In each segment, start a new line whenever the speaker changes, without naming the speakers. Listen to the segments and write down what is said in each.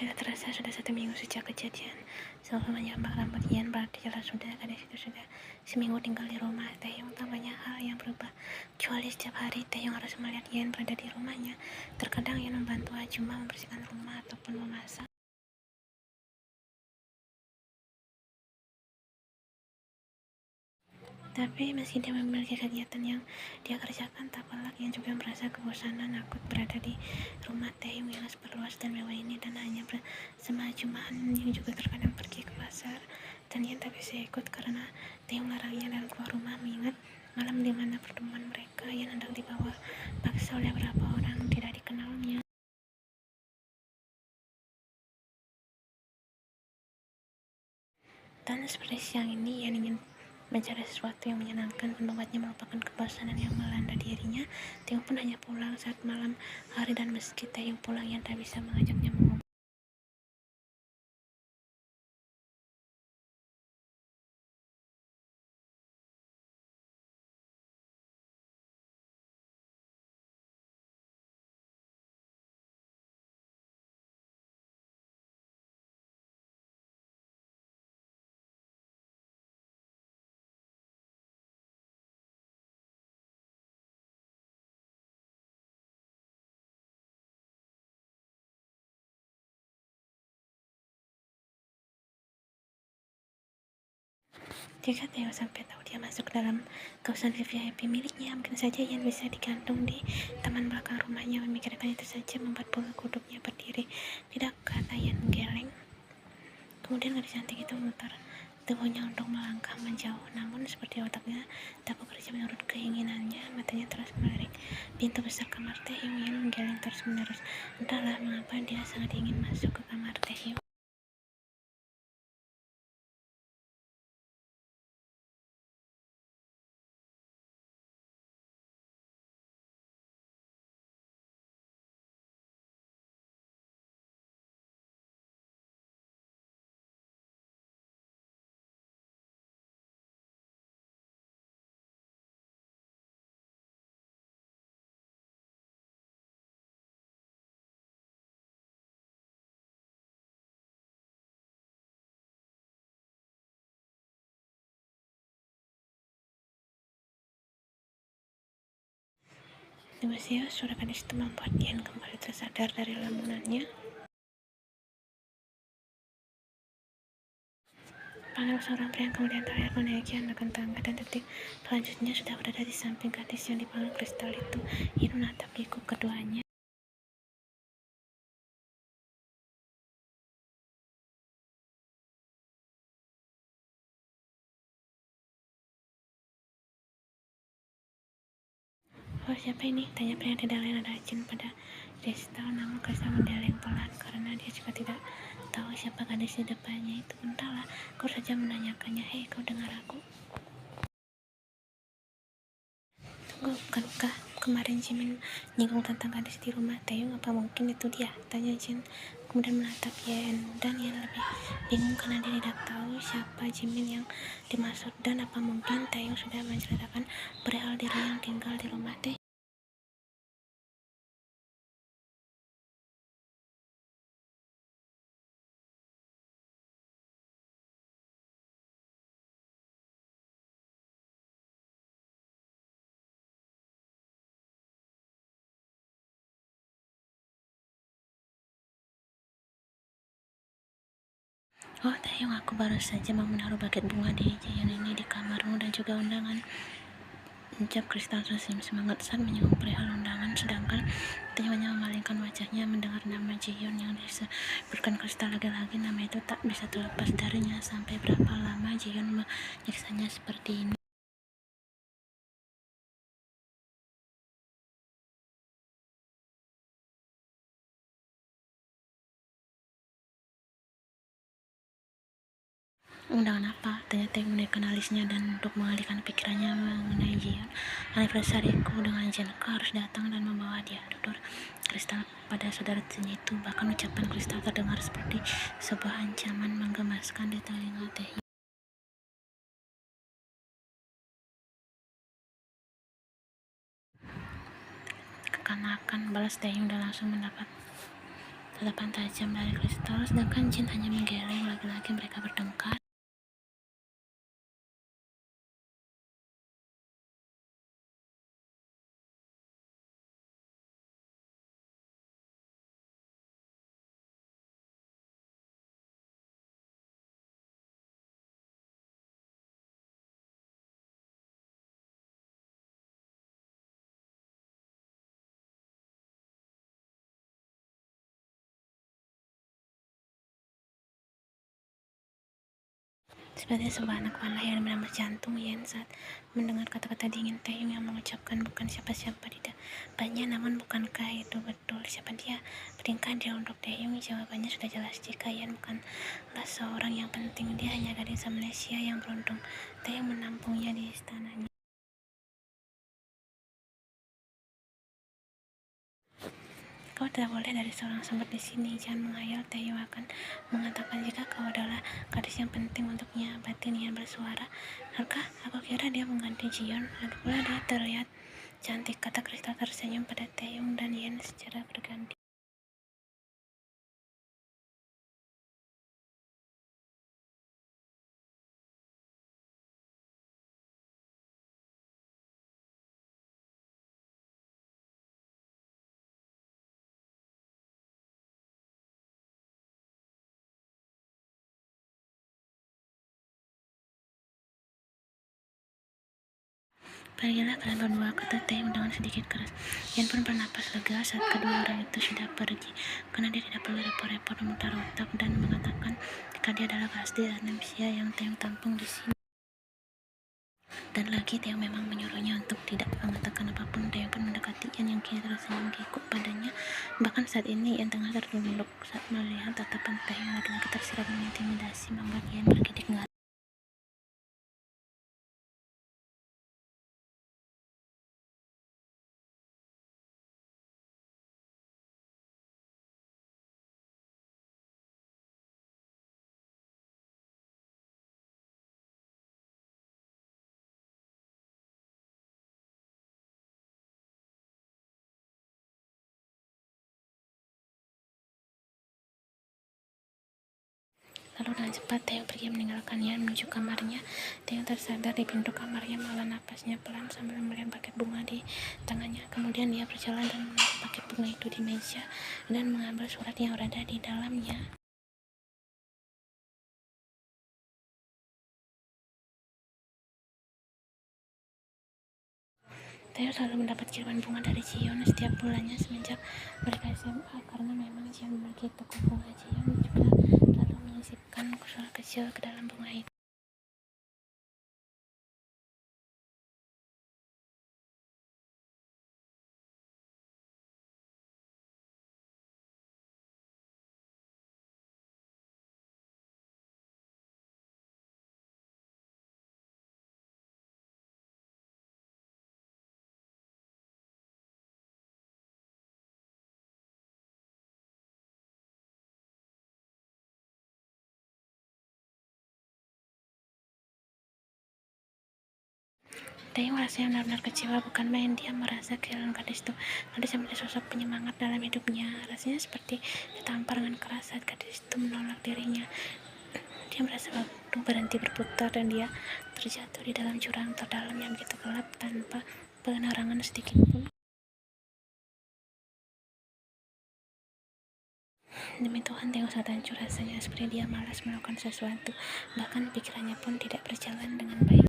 Tidak terasa sudah 1 minggu sejak kejadian. Selalu menjambak rambut Ian berarti jelas sudah gadis itu sudah seminggu tinggal di rumah Taehyung. Tak banyak hal yang berubah, kecuali setiap hari Taehyung harus melihat Ian berada di rumahnya. Terkadang Ian membantu Ajuma membersihkan rumah ataupun memasak. Tapi meski dia memiliki kegiatan yang dia kerjakan tak pelak, yang juga merasa kebosanan akut berada di rumah Taehyung yang super luas dan mewah ini, dan hanya bersama Jumaan yang juga terkadang pergi ke pasar. Dan Ian tak bisa ikut karena Taehyung larangnya dan keluar rumah, mengingat malam di mana pertemuan mereka Ian hendak dibawa paksa oleh beberapa orang tidak dikenalnya. Dan seperti siang ini Ian ingin mencari sesuatu yang menyenangkan dan membuatnya melupakan kebosanan yang melanda dirinya. Taehyung pun hanya pulang saat malam hari, dan meski Taehyung pulang, Ian tak bisa mengajaknya mengobrol. Jika Taehyung sampai tahu dia masuk dalam kawasan VIP miliknya, mungkin saja Ian bisa digantung di taman belakang rumahnya. Memikirkan itu saja membuat bulu kuduknya berdiri. Tidak, kata Ian geleng. Kemudian gadis cantik itu memutar tubuhnya untuk melangkah menjauh, namun seperti otaknya tak bekerja menurut keinginannya. Matanya terus melirik pintu besar kamar Taehyung. Ian menggeleng terus menerus. Entahlah mengapa dia sangat ingin masuk ke kamar Taehyung. Tiba-tiba suara gadis itu membuat Ian kembali tersadar dari lamunannya. Panggil seorang pria yang kemudian terakhir menaiki anak tangga, dan detik selanjutnya sudah berada di samping gadis yang dipanggil Kristal itu. Ian menatap kikuk keduanya. Oh, siapa ini? Tanya pria yang tidak lain adalah Jin pada Kristal. Namun Kristal mendeleng pelan karena dia juga tidak tahu siapa gadis di depannya itu. Entahlah, kau saja menanyakannya. Hei, kau dengar aku? Tunggu, bukankah kemarin Jimin nyinggung tentang gadis di rumah Taehyung? Apa mungkin itu dia? Tanya Jin, kemudian menatap Yen. Dan Yen lebih bingung karena dia tidak tahu siapa Jimin yang dimaksud, dan apa mungkin Taehyung sudah menceritakan perihal diri yang tinggal di rumah Taehyung. Oh Taehyung, aku baru saja mau menaruh buket bunga di jajan ini di kamarmu dan juga undangan, ucap Kristal tersenyum semangat saat menyinggung perihal undangan. Sedangkan Taehyung hanya memalingkan wajahnya mendengar nama Jihyun yang disebutkan Kristal. Lagi-lagi nama itu tak bisa terlepas darinya. Sampai berapa lama Jihyun menyiksanya seperti ini? Undangan apa? Tanya Taehyung menaikkan alisnya, dan untuk mengalihkan pikirannya mengenai Jihyun. Anniversary-ku dengan Jin, kau harus datang dan membawa dia, tutur Kristal pada saudara tirinya itu. Bahkan ucapan Kristal terdengar seperti sebuah ancaman menggemaskan di telinga Taehyung. Kekanakan, balas Taehyung, dan langsung mendapat tatapan tajam dari kristal, sedangkan Jin hanya menggeleng lagi-lagi mereka bertengkar. Seperti sebuah anak panah yang menambah jantung Yen saat mendengar kata-kata dingin Taeyong yang mengucapkan bukan siapa-siapa di depannya. Namun bukankah itu betul? Siapa dia? Pentingkah dia untuk Taeyong? Jawabannya sudah jelas. Jika Yen bukanlah seorang yang penting, dia hanya gadis Malaysia yang beruntung. Taeyong menampungnya di istananya. Kau tidak boleh dari seorang sempit di sini. Jangan menghayal. Taeyong akan mengatakan jika kau adalah gadis yang penting untuknya. Batin Yan bersuara. Benarkah? Aku kira dia mengganti Jiyeon. Lagi pula dia terlihat cantik. Kata Kristal tersenyum pada Taeyong dan Yan secara berganti. Pergilah kalian berdua, kata Taeyong dengan sedikit keras. Yan pun bernapas lega saat kedua orang itu sudah pergi, karena dia tidak perlu repot-repot memutar otak dan mengatakan jika dia adalah gadis Malaysia yang Taeyong tampung di sini. Dan lagi Taeyong memang menyuruhnya untuk tidak mengatakan apapun. Taeyong pun mendekati Yan yang kini tersenyum kikuk padanya. Bahkan saat ini Yan tengah tertunduk saat melihat tatapan Taeyong laki-laki tersirat mengintimidasi membuat Yan bergidik ngari. Lalu dengan cepat Taeyong pergi meninggalkan Yan menuju kamarnya. Taeyong tersadar di pintu kamarnya, menghela napasnya pelan sambil melihat paket bunga di tangannya. Kemudian dia berjalan dan menaruh paket bunga itu di meja dan mengambil surat yang berada di dalamnya. Taeyong selalu mendapat kiriman bunga dari Jiyeon setiap bulannya semenjak mereka SMA, karena memang Jiyeon memiliki toko bunga. Jiyeon juga selalu menyisipkan surat kecil ke dalam bunga itu. Taeyong rasanya benar-benar kecewa, bukan main. Dia merasa kehilangan gadis itu. Gadis yang menjadi sosok penyemangat dalam hidupnya. Rasanya seperti ditampar dengan keras saat gadis itu menolak dirinya. Dia merasa waktu berhenti berputar dan dia terjatuh di dalam jurang terdalam yang begitu gelap tanpa penerangan sedikit pun. Demi Tuhan, Taeyong sangat hancur rasanya, seperti dia malas melakukan sesuatu. Bahkan pikirannya pun tidak berjalan dengan baik.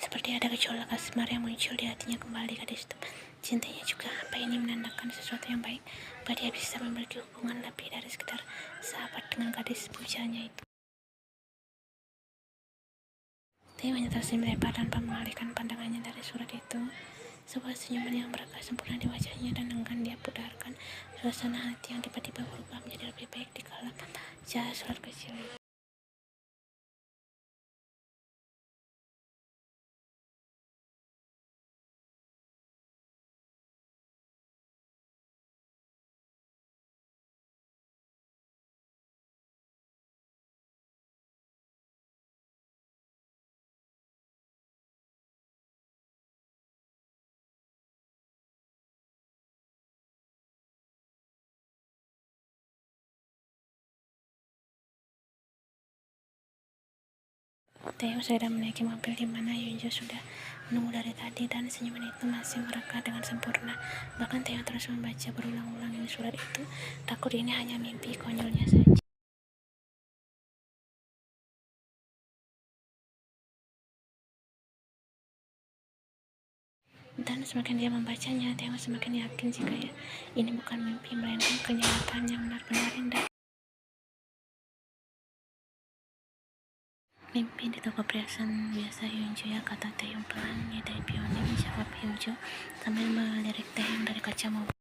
Seperti ada gejolak asmara yang muncul di hatinya kembali. Gadis itu cintanya juga. Apa ini menandakan sesuatu yang baik? Bahwa dia bisa memiliki hubungan lebih dari sekedar sahabat dengan gadis pujiannya itu. Taeyong hanya tersenyum lebar tanpa mengalihkan pandangannya dari surat itu. sebuah senyuman yang berkah sempurna di wajahnya, dan enggan dia pudarkan suasana hati yang tiba-tiba berubah menjadi lebih baik di kala membaca surat kecil itu. Taeyong segera menaiki mobil di mana Yeonju sudah menunggu dari tadi, dan senyuman itu masih merekah dengan sempurna. Bahkan Taeyong terus membaca berulang-ulang surat itu, takut ini hanya mimpi konyolnya saja. Dan semakin dia membacanya, Taeyong semakin yakin jika ini bukan mimpi, melainkan kenyataan yang benar-benar indah. Mimpi di toko perhiasan biasa Hyunju ya, kata Taeyong pelan. Ya dari pionim, jawab Hyunju sambil melirik Taeyong dari kaca mobil.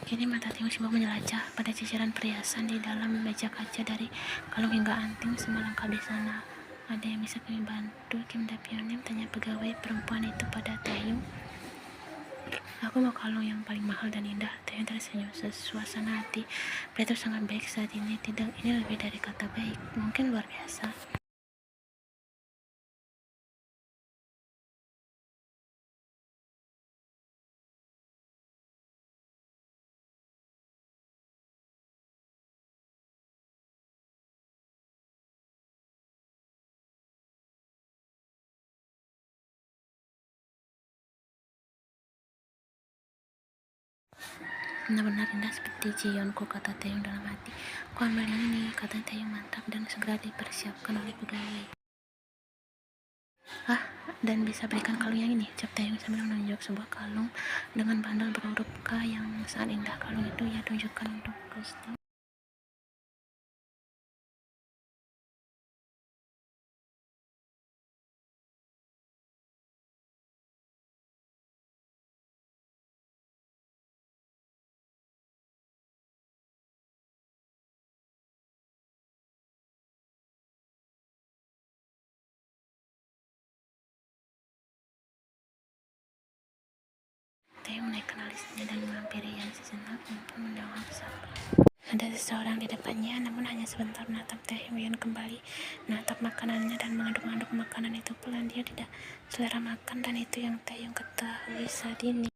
Kini mata Taeyong sibuk menjelajah pada ciciran perhiasan di dalam meja kaca, dari kalung hingga anting. Semua lengkap di sana. Ada yang bisa kami bantu, Kim Dapionim, tanya pegawai perempuan itu pada Taeyong. Aku mau kalung yang paling mahal dan indah. Taeyong tersenyum. Suasana hati pria itu sangat baik saat ini. Tidak, ini lebih dari kata baik, mungkin luar biasa. Benar-benar indah seperti Jiyonku, kata Taeyong dalam hati. Ku ambil ini nih, kata Taeyong mantap, dan segera dipersiapkan oleh pegawai. Ah, dan bisa belikan kalung yang ini, ucap Taeyong sambil menunjuk sebuah kalung dengan bandel berhuruf K yang sangat indah. Kalung itu ia tunjukkan untuk Gusti. Taeyong menaikkan alisnya dan menghampiri Yan sejenak, mumpung mendongak sabar. Ada seseorang di depannya, namun hanya sebentar menatap Taeyong. Yan kembali menatap makanannya dan mengaduk-aduk makanan itu pelan. Dia tidak selera makan, dan itu yang Taeyong ketahui saat ini.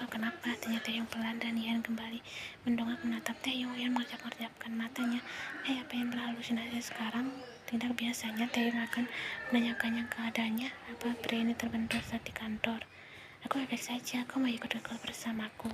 Kenapa? Tanya Taeyong pelan, dan Yan kembali mendongak menatap Taeyong. Yan mengerjap-ngerjapkan matanya. Apa yang berhalusinasi sekarang? Tidak biasanya Taeyong akan menanyakannya keadaannya. Apa pria ini terbentur saat di kantor? Aku baik saja, kau mau ikut ke klub bersamaku?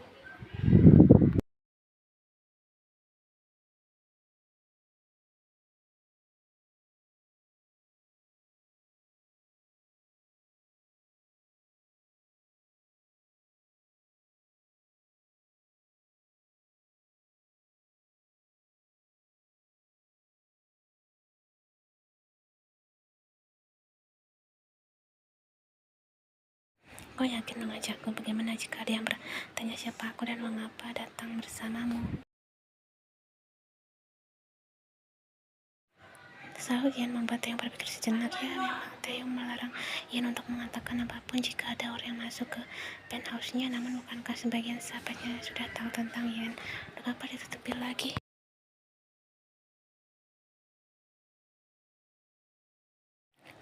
Kau yakin mengajakku? Bagaimana jika dia bertanya siapa aku dan mengapa datang bersamamu? Sahut Yan membuat Taeyong berpikir sejenak. Ya, memang Taeyong melarang Yan untuk mengatakan apapun jika ada orang yang masuk ke penthouse-nya. Namun bukankah sebagian sahabatnya sudah tahu tentang Yan? Mengapa ditutupi lagi?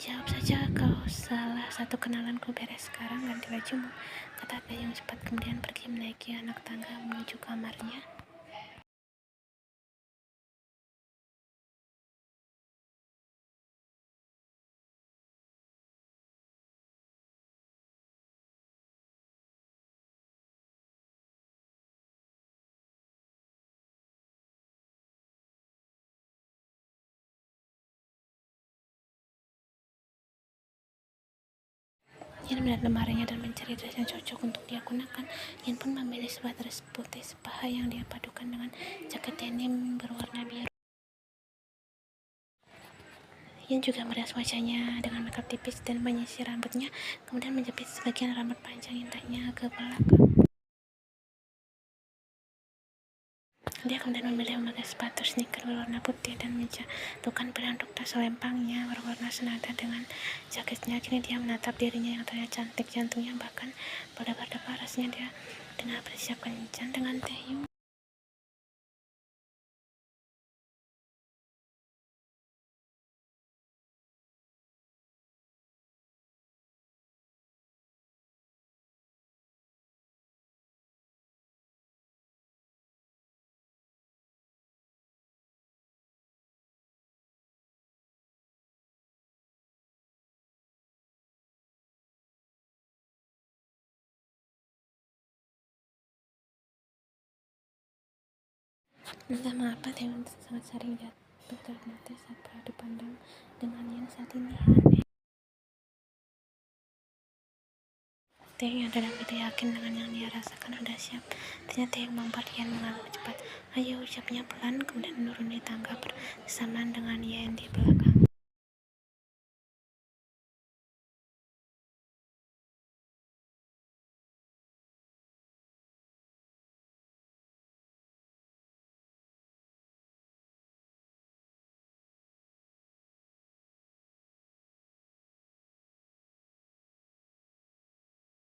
Jawab saja, kau salah satu kenalanku. Beres sekarang, ganti bajumu, kata Taeyong cepat, kemudian pergi menaiki anak tangga menuju kamarnya. Yan melihat lemarinya dan mencari dress yang cocok untuk dia gunakan. Yan pun memilih sebuah dress putih sepaha yang dia padukan dengan jaket denim berwarna biru. Yan juga merias wajahnya dengan makeup tipis dan menyisir rambutnya, kemudian menjepit sebagian rambut panjang intaknya ke belakang. Dia kemudian memilih memakai sepatu sneaker berwarna putih dan menjatuhkan pilihan untuk tas selempangnya berwarna senada dengan jaketnya. Kini dia menatap dirinya yang terlihat cantik, jantungnya bahkan berdebar-debar. Rasanya dia dengan bersiap kencan dengan Taehyung. Entah mengapa Taehyung sangat sering jatuh terhati saat dipandang dengan Yan saat ini. Taehyung yang dalam itu yakin dengan yang dia rasakan sudah siap. Ternyata Taehyung membuat Yan mengangguk cepat. Ayo, ucapnya pelan, kemudian menuruni tangga bersamaan dengan Yan di belakang.